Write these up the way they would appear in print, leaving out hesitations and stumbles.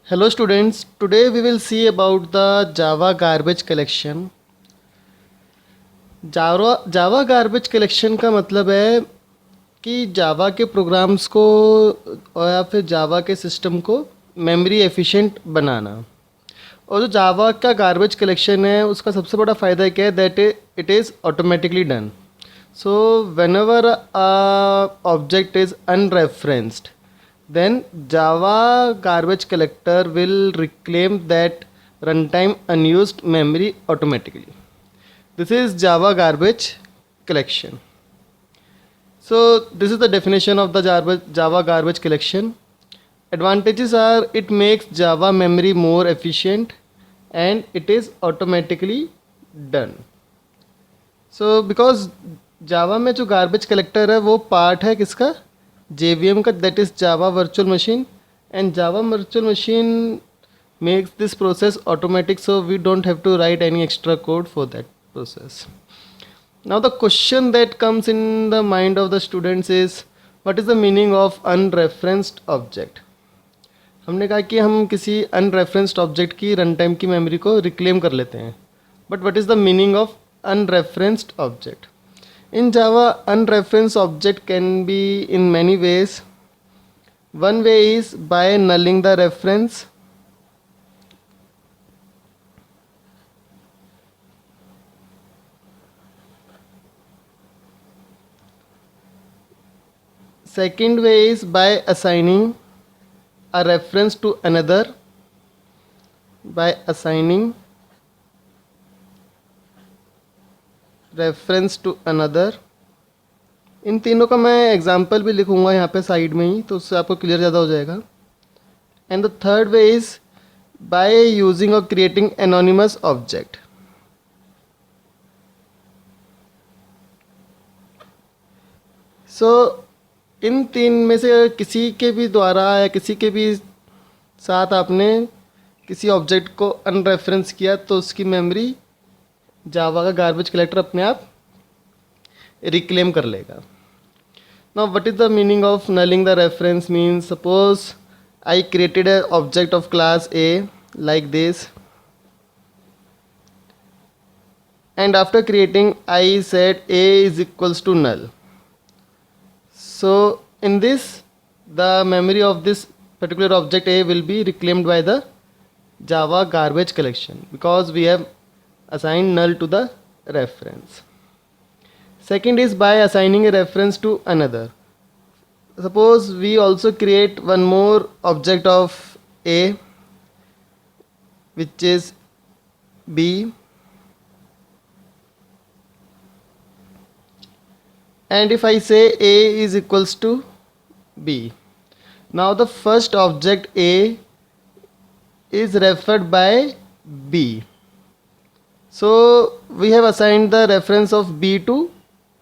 Hello students, today we will see about the Java garbage collection. Java garbage collection का मतलब है कि जावा के प्रोग्राम्स को और या फिर जावा के सिस्टम को मेमोरी एफिशिएंट बनाना। और जो जावा का गार्बेज कलेक्शन है उसका सबसे बड़ा फ़ायदा क्या है that it is automatically done. So whenever a object is unreferenced, then Java garbage collector will reclaim that runtime unused memory automatically. This is Java garbage collection. So this is the definition of the Java garbage collection. Advantages are it makes Java memory more efficient and it is automatically done. So because Java में जो garbage collector है वो part है किसका, JVM का, that is Java virtual machine. And Java virtual machine makes this process automatic, so we don't have to write any extra code for that process. Now the question that comes in the mind of the students is what is the meaning of unreferenced object. हमने कहा कि हम किसी unreferenced object की run time की memory को reclaim कर लेते हैं, but what is the meaning of unreferenced object? In Java, unreferenced object can be in many ways. One way is by nulling the reference. Second way is by assigning a reference to another. By assigning reference to another. इन तीनों का मैं example भी लिखूंगा यहाँ पे side में ही, तो उससे आपको क्लियर ज़्यादा हो जाएगा. And the third way is by using और क्रिएटिंग एनोनिमस ऑब्जेक्ट. सो इन तीन में से किसी के भी द्वारा या किसी के भी साथ आपने किसी ऑब्जेक्ट को अनरेफरेंस किया तो उसकी मेमोरी जावा का गार्बेज कलेक्टर अपने आप रिक्लेम कर लेगा. Now what is the meaning of nulling the reference means suppose I created a object of class A like this, and after creating I said a is equals to null. So in this the memory of this particular object a will be reclaimed by the Java garbage collection because we have assigned null to the reference. Second is by assigning a reference to another. Suppose we also create one more object of a which is b, and if I say a is equals to b, now the first object a is referred by b. So we have assigned the reference of b to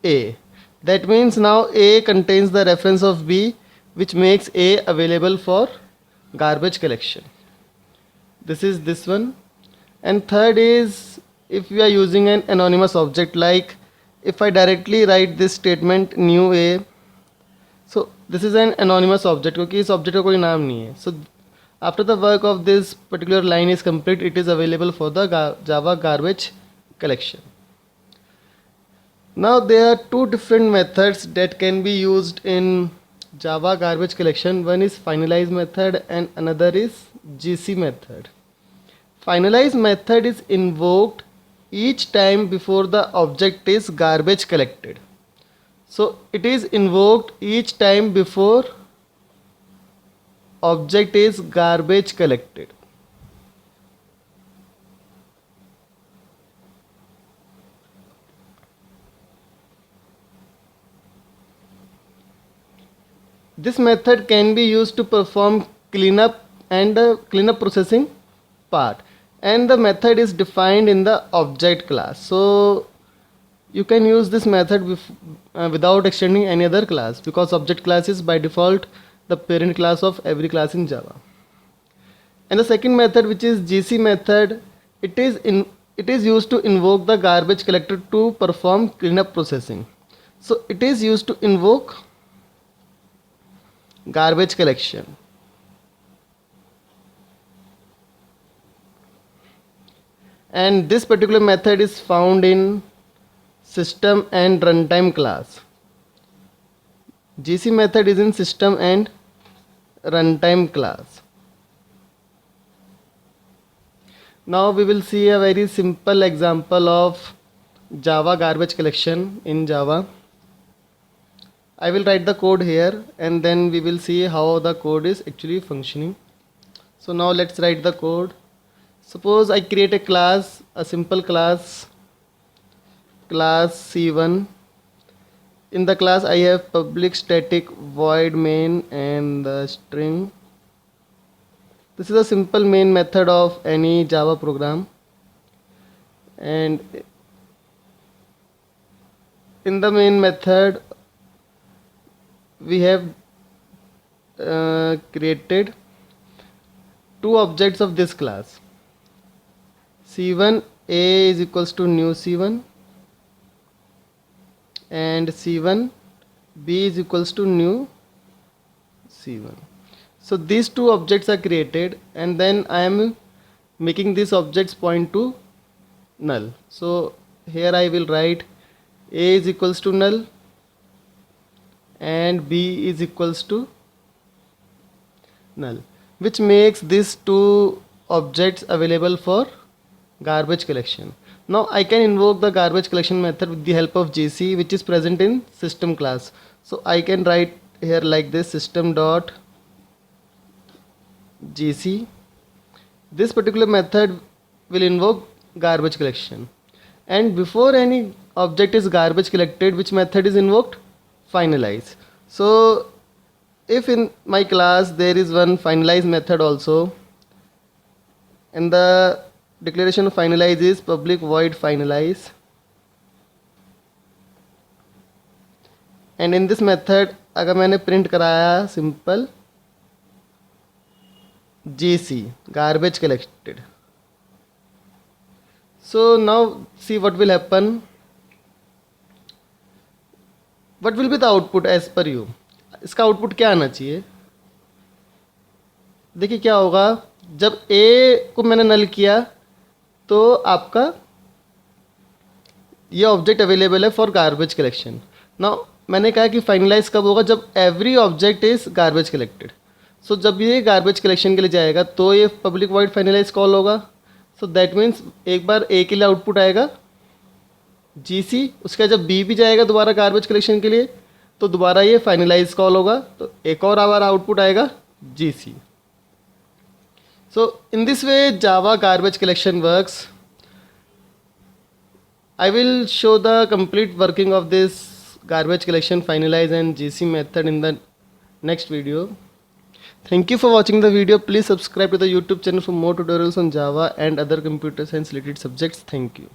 a. That means now a contains the reference of b, which makes a available for garbage collection. This is this one. And third is if we are using an anonymous object, like if I directly write this statement new a, so this is an anonymous object क्योंकि इस object का कोई नाम नहीं है. So after the work of this particular line is complete, it is available for the Java garbage collection. Now there are two different methods that can be used in Java garbage collection. One is finalize method and another is GC method. Finalize method is invoked each time before the object is garbage collected. So it is invoked each time before object is garbage collected. This method can be used to perform cleanup and cleanup processing part, and the method is defined in the object class. So you can use this method without extending any other class because object class is by default the parent class of every class in Java. And the second method, which is GC method, it is used to invoke the garbage collector to perform cleanup processing. So it is used to invoke garbage collection. and this particular method is found in system and runtime class. GC method is in system and runtime class. Now we will see a very simple example of Java garbage collection in Java. I will write the code here and then we will see how the code is actually functioning. So now let's write the code. Suppose I create a class, a simple class C1. In the class I have public static void main and the string. This is a simple main method of any Java program, and in the main method we have created two objects of this class. C1 A is equals to new C1 and C1 B is equals to new C1. So these two objects are created and then I am making these objects point to null. So here I will write A is equals to null and B is equals to null, which makes these two objects available for garbage collection. Now I can invoke the garbage collection method with the help of GC, which is present in system class. So I can write here like this: system dot GC. This particular method will invoke garbage collection, and before any object is garbage collected, which method is invoked? Finalize. So if in my class there is one finalize method also, and the declaration of finalize is public void finalize, and in this method अगर मैंने print कराया simple GC garbage collected. So now see what will happen. What will be the output as per you? इसका output क्या आना चाहिए? देखिए क्या होगा, जब A को मैंने नल किया तो आपका ये ऑब्जेक्ट अवेलेबल है फॉर गार्बेज कलेक्शन. नाउ मैंने कहा कि फाइनलाइज कब होगा? जब every object is garbage collected. So जब ये गार्बेज कलेक्शन के लिए जाएगा तो ये पब्लिक वॉइड फाइनलाइज कॉल होगा. सो दैट मीन्स एक बार A के लिए आउटपुट आएगा GC, उसका जब B भी जाएगा दोबारा गार्बेज कलेक्शन के लिए तो दोबारा ये फाइनलाइज कॉल होगा, तो एक और हमारा आउटपुट आएगा GC. So in this way Java garbage collection works. I will show the complete working of this garbage collection, finalize and GC method in the next video. Thank you for watching the video. Please subscribe to the YouTube channel for more tutorials on Java and other computer science related subjects. Thank you.